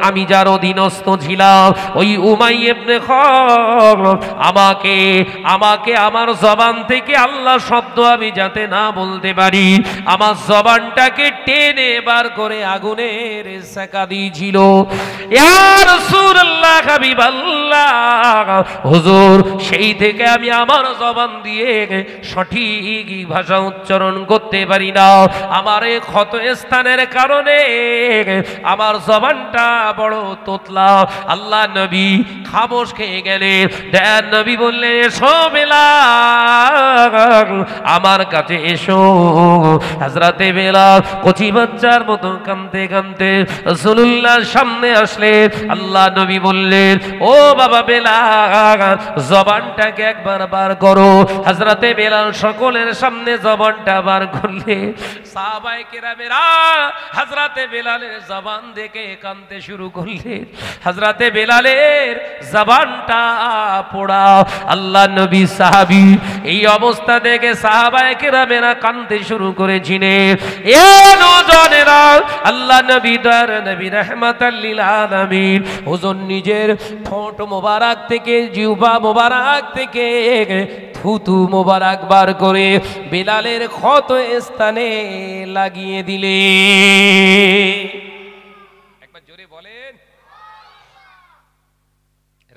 আমি যার অধীনস্থ ছিলাম, ওই উমাইয়া ইবনে খালদ আমাকে আমার জবান থেকে আল্লাহ শব্দ আমি যাতে না বলতে পারি, আমার জবানটাকে টেনে বার করে আগুনের সেকা দিয়েছিল। ইয়া রাসূলুল্লাহ, হাবিবাল্লাহ, হুজুর সেই থেকে আমি আমার জবান দিয়ে সঠিক ভাষা উচ্চারণ করতে পারি না। আমার এই ক্ষত স্থানের কারণে আমার জবানটা বড় তোতলা। আল্লাহ নবী খামোশ খেয়ে গেলেন। দেন নবী বললেন, এসো বেলাল, আমার কাছে এসো। হযরতে বেলাল কচি বাচ্চার মতো কাঁদতে কাঁদতে রাসূলুল্লাহর সামনে আসলেন। আল্লাহ নবী বললেন, ও বাবা বেলাল, জবানটাকে একবার বার করো। হযরতে হযরতে বেলাল সকলের সামনে জবানটা বার করলে সাহাবায়ে কেরামেরা হযরতে বেলালের জবান দেখে কাঁদতে শুরু করলেন। হযরতে বেলালের জবানটা পোড়া। আল্লাহ নবী সাহাবী এই অবস্থা দেখে সাহাবায়ে কেরামেরা কাঁদতে শুরু করেছিলেন। এ নওজওয়ানেরা, আল্লাহ নবী দয়ার নবী রাহমাতাল লিল আলামিন হুজুর নিজের ঠোঁট মোবারক থেকে, জিহ্বা মোবারক থেকে থুতু মোবারক বার করে বেলালের ক্ষত স্থানে লাগিয়ে দিলে। একবার জোরে বলেন।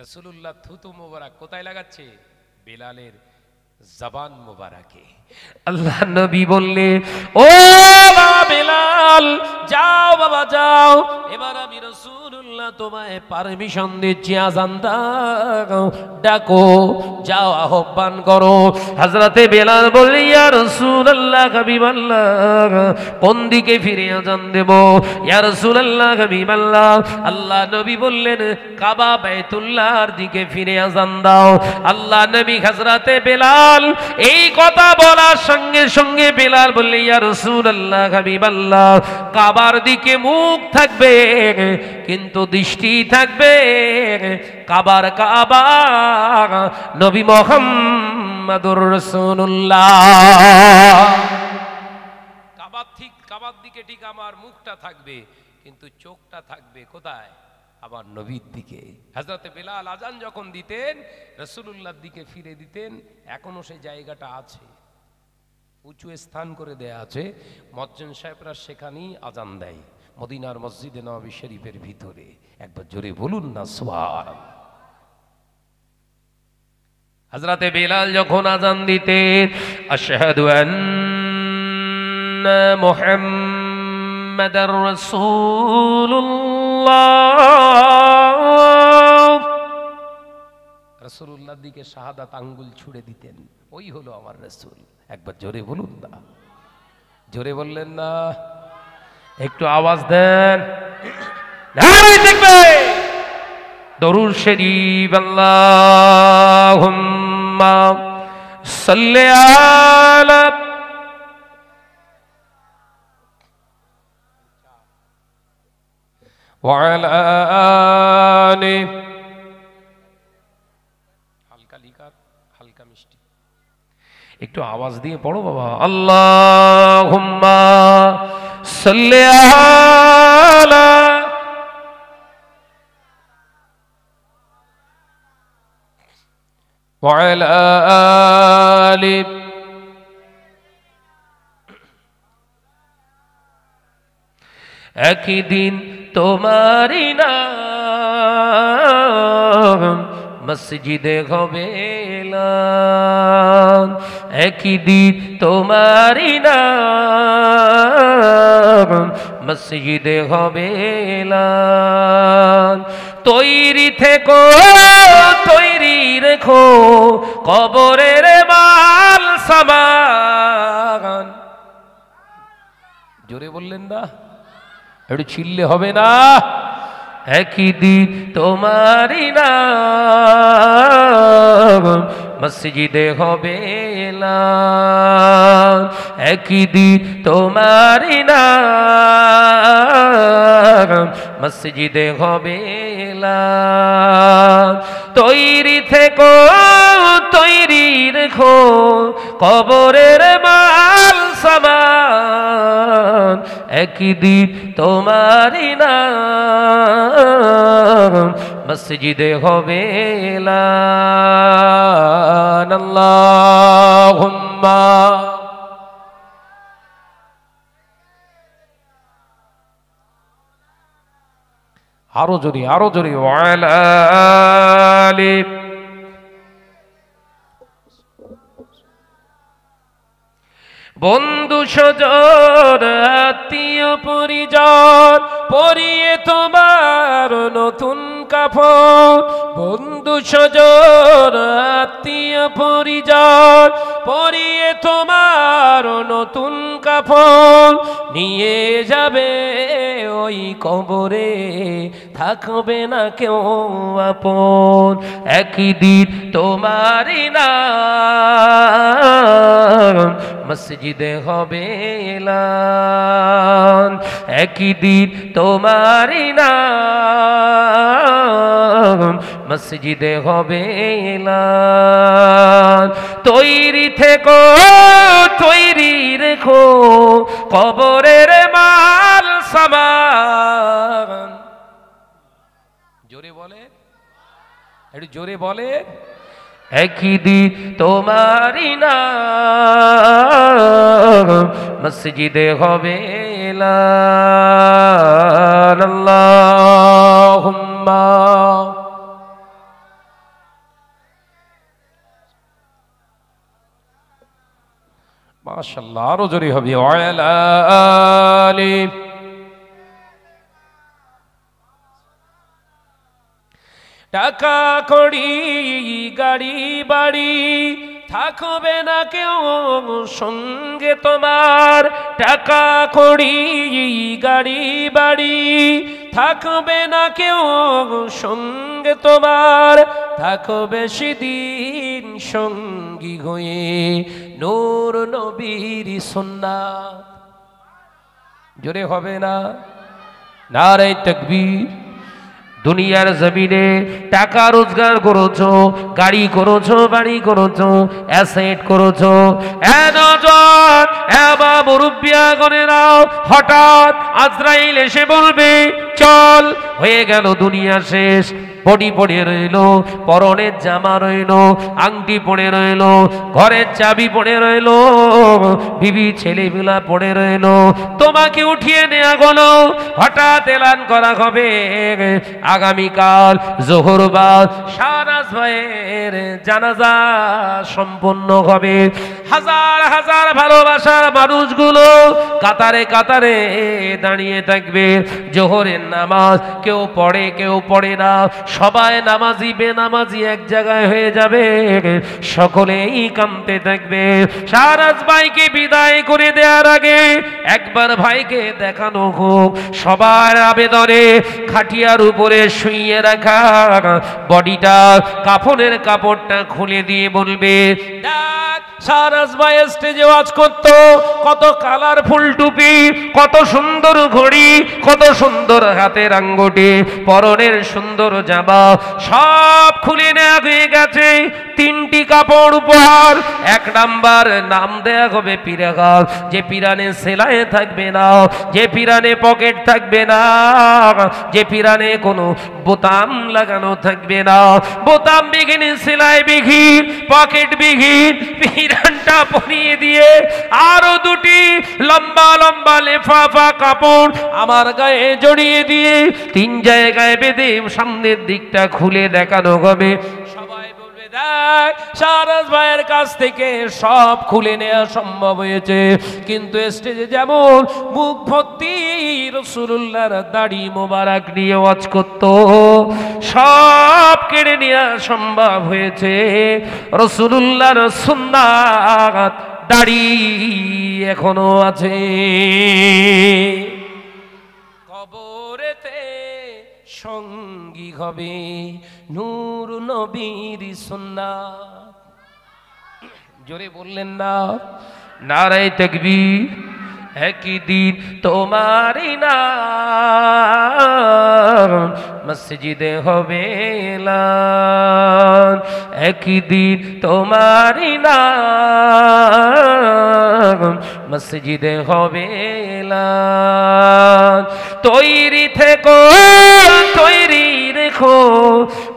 রাসূলুল্লাহ থুতু মোবারক কোথায় লাগাচ্ছে? বেলালের জবান মোবারকে। আল্লাহ নবী বললেন, ও বাবা বেলাল, যাও বাবা যাও, এবার আমি রাসূলুল্লাহ তোমায় পারমিশন দিচ্ছি, আযান দাও, ডাকো, যাও আহ্বান করো। হযরতে বেলাল বললেন, ইয়া রাসূলুল্লাহ হাবিবাল্লাহ, কোন দিকে ফিরে আযান দেব? ইয়া রাসূলুল্লাহ হাবিবাল্লাহ, আল্লাহ নবী বললেন, কাবা বাইতুল্লাহর দিকে ফিরে আযান দাও। আল্লাহ নবী হযরতে বেলাল এই কথা বলার সঙ্গে সঙ্গে বেলাল বললে, ইয়া রাসূলুল্লাহ হাবিবাল্লাহ, কাবার দিকে মুখ থাকবে কিন্তু দৃষ্টি থাকবে কাবার কাবা নবী মুহাম্মদুর রাসূলুল্লাহ। কাবার দিকে ঠিক আমার মুখটা থাকবে কিন্তু চোখটা থাকবে কোথায়? আবার নবীর দিকে। হযরতে বেলাল আজান যখন দিতেন রাসূলুল্লাহর দিকে ফিরে দিতেন। এখনো সেই জায়গাটা আছে, উঁচু স্থান করে দেয়া আছে। মুয়াজ্জিন সাহেবরা সেখানেই আজান দেয়, মদিনার মসজিদে নববী শরীফের ভিতরে। একবার জোরে বলুন না সুবহানাল্লাহ। হযরতে বেলাল যখন আজান দিতেন, আশহাদু আন্না মুহাম্মাদার রাসূলুল্লাহ, রাসূলুল্লাহর দিকে শাহাদাত আঙ্গুল ছুড়ে দিতেন, ওই হলো আমার রাসূল। একবার জোরে বলুন না। জোরে বললেন না, একটু আওয়াজ দেন। দেখবে দরুদ শরীফ, আল্লাহুম্মা সাল্লি আলা ওয়া আলা আলি। হালকা লিখা, হালকা মিষ্টি, একটু আওয়াজ দিয়ে পড়ো বাবা। আল্লাহুম্মা সাল্লি আলা ওয়া আলা আলি। একদিন তোমারি নাম মসজিদে হবে এলান, একদিন তোমারি নাম মসজিদে হবে এলান। তৈরি থেকো, তৈরি রেখো কবরের মাল সামান। জোরে বললেন না, একটু চিল্লে হবে না। একদিন তোমারি নাম মসজিদে হবে এলান, একদিন তোমারি নাম মসজিদে হবে এলান। তৈরি থেকো, তৈরি রেখো কবরের মাল সামান, একদিন তোমারি নাম মসজিদে হবে এলান। আল্লাহুম্মা আরো জোরে, আরো জোরে। ওয়া আলা আলি। বন্ধু স্বজন আত্মীয় পরিজন পরিয়ে তোমার নতুন কাফন, বন্ধু স্বজন আত্মীয় পরিজন পরিয়ে তোমার নতুন কাফন, নিয়ে যাবে ওই কবরে থাকবে না কেউ আপন। একদিন তোমারি নাম মসজিদে হবে এলান, একই দিন তোমারই নাম মসজিদে হবে এলান। তৈরি থেকো তৈরি রেখো কবরের মাল সামান। জোরে বলে, একটু জোরে বলে। একই দিন তোমারই নাম মসজিদে হবে এলান। আল্লাহুম্মা মাশাআল্লাহ, আরো জোরে হবে। ওয়ালা আলি টাকা কড়ি গাড়ি বাড়ি থাকবে না কেউ সঙ্গে তোমার, টাকা কড়ি গাড়ি বাড়ি থাকবে না কেউ সঙ্গে তোমার, থাকবে সেদিন সঙ্গী হয়ে নূর নবীর সুন্নাত। জোরে হবে না? নারে তাকবীর। দুনিয়ার জমিনে টাকা রোজগার করেছো, গাড়ি করেছো, বাড়ি করেছো, অ্যাসেট করেছো, মুরব্বিয়া করে নাও। হঠাৎ আজরাইল এসে বলবে চল, হয়ে গেল দুনিয়া শেষ। বডি পড়ে রইল, পরনের জামা রইল, আংটি পড়ে রইল, ঘরের চাবি পড়ে রইল, বিবি ছেলেগুলা পড়ে রইল, তোমাকে উঠিয়ে নেওয়া গেল। হঠাৎ এলান করা হবে আগামীকাল জোহরবাদ শাহনাজ ভাইয়ের জানাজা সম্পন্ন হবে। হাজার হাজার ভালোবাসার মানুষগুলো কাতারে কাতারে দাঁড়িয়ে থাকবে। জোহরের নামাজ কেউ পড়ে কেউ পড়ে না, সবাই নামাজি বেনামাজি এক জায়গায় হয়ে যাবে, সকলেই কাঁদতে থাকবে। শাহনাজ ভাইকে বিদায় করে দেওয়ার আগে একবার ভাইকে দেখানো হোক। সবার আবেদনে খাটিয়ার উপরে শুইয়ে রাখা বডিটা, কাফনের কাপড়টা খুলে দিয়ে বলবে শাহনাজ ভাই স্টেজে ওয়াজ করতো, কত কালারফুল টুপি, কত সুন্দর ঘড়ি, কত সুন্দর হাতের আঙ্গুঠি, পরনের সুন্দর জামা সব খুলে নেওয়া হয়ে গেছে। তিনটি কাপড় উপহার। এক নাম্বার নাম দেয়া হবে পিরাগাল, যে পিরানে সেলাই থাকবে না, যে পিরানে পকেট থাকবে না, যে পিরানে কোনো বোতাম লাগানো থাকবে না, বোতাম বিঘিন সেলাই বিঘিন পকেট বিঘিন পিরানটা পরিয়ে দিয়ে আরো দুটি লম্বা লম্বা লেফাফা কাপড় আমার গায়ে জড়িয়ে দিয়ে তিন জায়গায় বেঁধে সামনের দিকটা খুলে দেখানো হবে। সবাই বলবে দেখ শাহনাজ ভাইয়ের কাছ থেকে সব খুলে নেওয়া সম্ভব হয়েছে, কিন্তু স্টেজে যেমন মুখ ভর্তি রাসূলুল্লাহর দাড়ি মোবারক নিয়ে ওয়াজ করত, সব কেড়ে নেওয়া সম্ভব হয়েছে। রাসূলুল্লাহর সুন্নাত দাড়ি এখনো আছে। কবরেতে সঙ্গী হবে নূর নবীর সুন্নাত। জোরে বললেন না? নারে তাকবীর। একই দিন তোমারই নাম মসজিদে হবে এলান, একই দিন তোমারই নাম মসজিদে হবে এলান। তৈরি থেকো তৈরি রেখো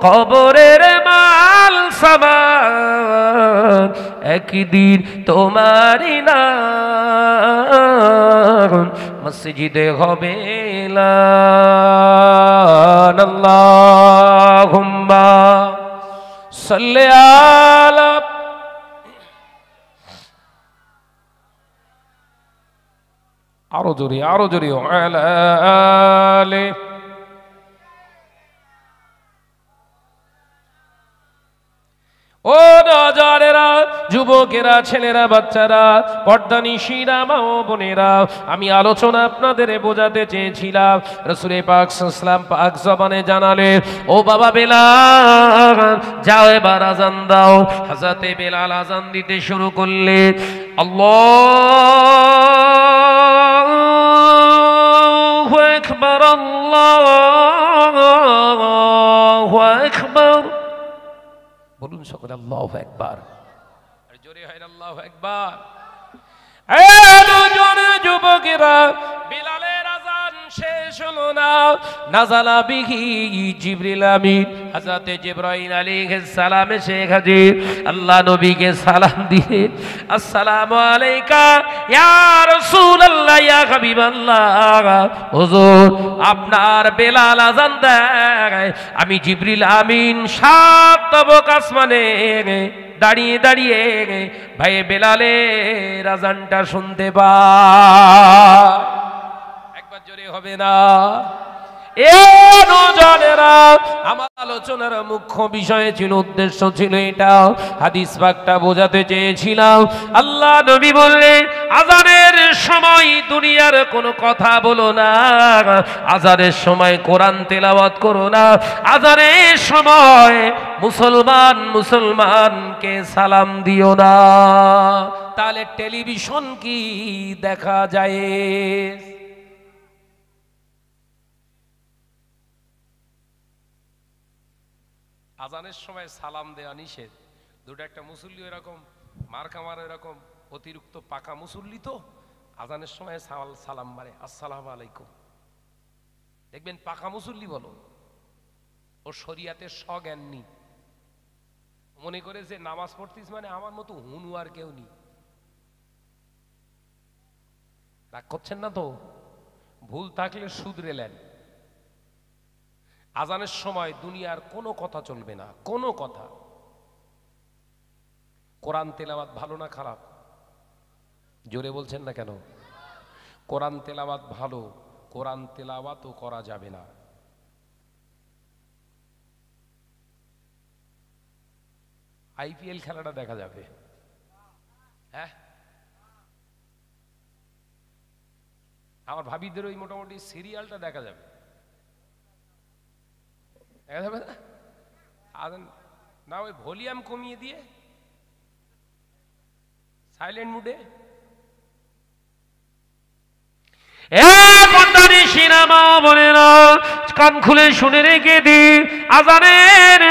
কবরের মাল সামান, একই দিন তোমারই নাম মসজিদে হবে এলান। আল্লাহুম্মা সাল্লি আলা আরো জোরে আলা আলি ও নজরেরা যুবকেরা, ছেলেরা, বাচ্চারা, পর্দানিশীরা, মা ও বোনেরা, আমি আলোচনা আপনাদের বোঝাতে চেয়েছিলাম। রাসূল পাক সাল্লাল্লাহু আলাইহি ওয়াসাল্লাম পাক জবানে জানালেন, ও বাবা বেলাল, যাও এবার আজান দাও। হযরতে বেলাল আজান দিতে শুরু করলেন। আল্লাহু আকবার, আল্লাহু আকবার। বলুন সকলে আল্লাহু আকবার। আর জোরে হয় আল্লাহু আকবার। যুবকেরা, বিলালের আজান শেষ হলো না, নাযালা বিহি জিবরিল আমিন, হযরতে জিবরাইল আলাইহিস সালাম এসে হাজির। আল্লাহ নবীকে সালাম দিয়ে, আসসালামু আলাইকা ইয়া রাসূলুল্লাহ, ইয়া হাবিবাল্লাহ, হুজুর আপনার বেলাল আজান দেয়, আমি জিবরিল আমিন সাত তবক আসমানে দাঁড়িয়ে দাঁড়িয়ে ভাই বেলালের আজানটা শুনতে পায়। একবার জোরে হবে না? আমার আলোচনার মুখ্য বিষয় ছিল, উদ্দেশ্য ছিল এটা, হাদিস পাকটা বোঝাতে চেয়েছিলাম। আল্লাহ নবী বললেন, আজানের সময় দুনিয়ার কোনো কথা বলো না, আজানের সময় কোরআন তেলাওয়াত করো না, আজানের সময় মুসলমানকে সালাম দিও না। তাহলে টেলিভিশন কি দেখা যায়? আজানের সময় সালাম দেওয়া নিষেধ। দুটো একটা মুসল্লি এরকম মার্কা মারা, এরকম অতিরিক্ত পাকা মুসল্লি, তো আজানের সময় সালাম মারে, আসসালামু আলাইকুম। দেখবেন পাকা মুসল্লি বলো, ও শরিয়াতের স্বজ্ঞান নেই, মনে করে যে নামাজ পড়তিস মানে আমার মতো হুনু আর কেউ নেই। রাগ করছেন না তো? ভুল থাকলে শুধরেলেন। আজানের সময় দুনিয়ার কোনো কথা চলবে না, কোনো কথা। কোরআন তেলাওয়াত ভালো না খারাপ? জোরে বলছেন না কেন? কোরআন তেলাওয়াত ভালো, কোরআন তেলাওয়াতও করা যাবে না। আইপিএল খেলাটা দেখা যাবে, হ্যাঁ। আমার ভাবিদের ওই মোটামুটি সিরিয়ালটা দেখা যাবে, দেখা যাবে না? না, ওই ভলিউম কমিয়ে দিয়ে সাইলেন্ট মুডে। কান খুলে শুনে রেখে দি, আজানের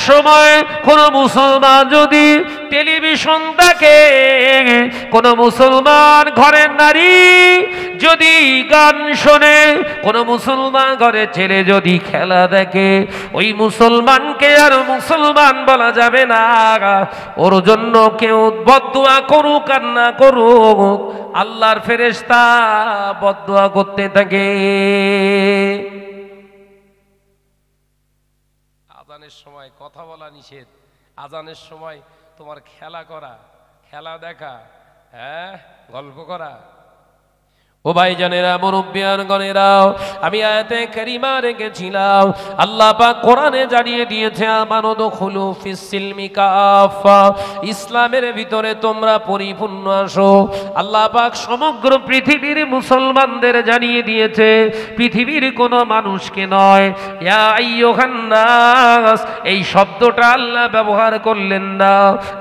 সময় কোন মুসলমান যদি টেলিভিশন দেখে, কোন মুসলমান ঘরের নারী যদি গান শোনে, কোন মুসলমান ঘরের ছেলে যদি খেলা দেখে, ওই মুসলমানকে আর মুসলমান বলা যাবে না। ওর জন্য কেউ বদদুয়া করুক আর না করুক, আল্লাহর ফেরেশতা বদদুয়া করতে থাকে। আজানের সময় কথা বলা নিষেধ, আজানের সময় তোমার খেলা করা, খেলা দেখা, হ্যাঁ, গল্প করা। ও ভাইজানেরা, মুরব্বিয়ান গণেরাও, আমি আয়াতে কারিমা রেখেছিলাম, আল্লাহ পাক কোরআনে জানিয়ে দিয়েছে, আমানুদখুলু ফিস সিলমি কাফা, ইসলামের ভিতরে তোমরা পরিপূর্ণ আসো। আল্লাহ পাক সমগ্র পৃথিবীর মুসলমানদের জানিয়ে দিয়েছে, পৃথিবীর কোনো মানুষকে নয়। ইয়া আইয়ুহান নাস, এই শব্দটা আল্লাহ ব্যবহার করলেন না,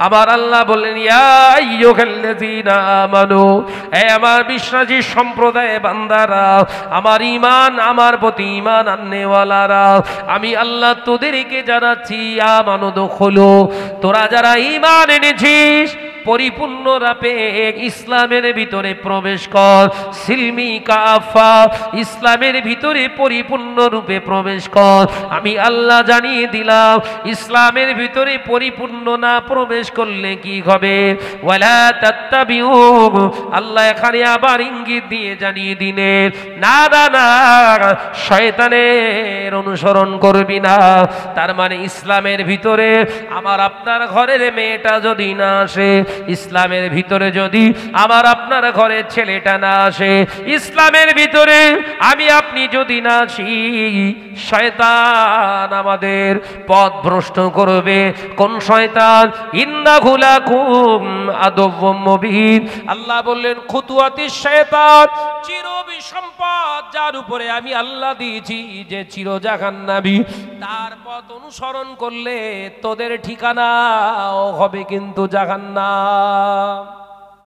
আবার আল্লাহ বললেন ইয়া আইয়ুহাল্লাযীনা আমানু, হে আমার বিশ্বাসী সম্প্রদায় বান্দারা, আমার ঈমান, আমার প্রতি ঈমান আননেওয়ালারা, আমি আল্লাহ তোদেরকে জানাচ্ছি, আমানুদখুলু, তোরা যারা ঈমান এনেছিস পরিপূর্ণরূপে ইসলামের ভিতরে প্রবেশ কর। সিলমি কাফা, ইসলামের ভিতরে পরিপূর্ণ রূপে প্রবেশ কর। আমি আল্লাহ জানিয়ে দিলাম, ইসলামের ভিতরে পরিপূর্ণ না প্রবেশ করলে কি হবে? ওয়ালা তাত্তাবিউ, আল্লাহ এখানে আবার ইঙ্গিত দিয়ে জানিয়ে দিলেন, না না না, শয়তানের অনুসরণ করবি না। তার মানে ইসলামের ভিতরে আমার আপনার ঘরের মেয়েটা যদি না আসে, ইসলামের ভিতরে যদি আমার আপনার ঘরের ছেলেটা না আসে, ইসলামের ভিতরে আমি আপনি যদি না আসি, শয়তান আমাদের পথ ভ্রষ্ট করবে। কোন শয়তান? ইন্নাহু লাকুম আদুউম মুবিন। আল্লাহ বললেন খুতুয়াতি শয়তান, চিরবিসম্পদ যার উপরে আমি আল্লাহ দিয়েছি যে চির জাহান্নামী, তার পথ অনুসরণ করলে তোদের ঠিকানাও হবে কিন্তু জাহান্নাম।